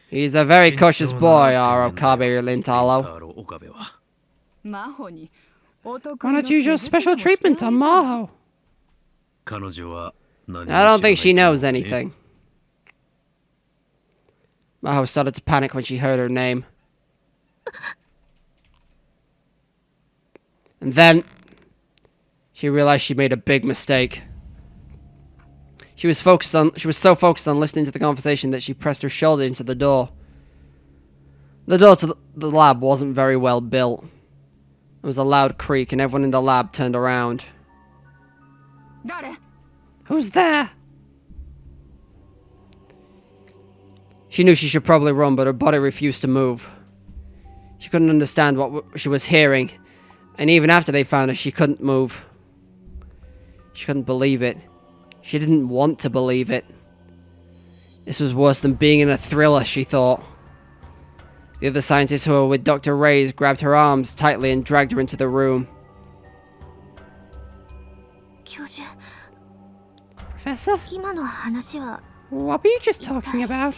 He's a very cautious boy, our Okabe Lintalo. Why not use your special treatment on Maho? I don't think she knows anything. Maho started to panic when she heard her name. And then she realized she made a big mistake. She was so focused on listening to the conversation that she pressed her shoulder into the door. The door to the lab wasn't very well built. There was a loud creak and everyone in the lab turned around. Who's there? She knew she should probably run, but her body refused to move. She couldn't understand what she was hearing, and even after they found her, she couldn't move. She couldn't believe it. She didn't want to believe it. This was worse than being in a thriller, she thought. The other scientists who were with Dr. Reyes grabbed her arms tightly and dragged her into the room. Professor? What were you just talking about?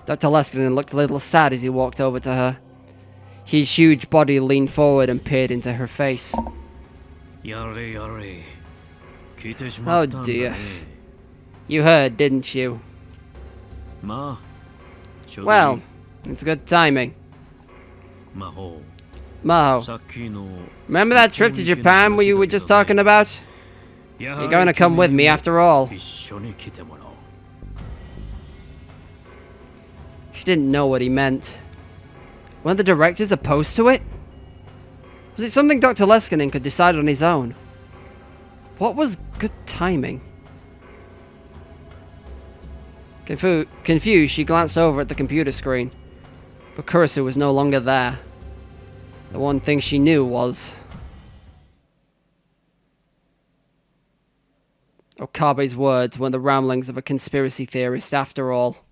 Dr. Leskinen looked a little sad as he walked over to her. His huge body leaned forward and peered into her face. Oh dear. You heard, didn't you? Well, it's good timing. Maho. Remember that trip to Japan you were just talking about? You're going to come with me after all. She didn't know what he meant. Weren't the directors opposed to it? Was it something Dr. Leskinen could decide on his own? What was good timing? Confused, she glanced over at the computer screen. But Kurisu was no longer there. The one thing she knew was... Okabe's words weren't the ramblings of a conspiracy theorist after all.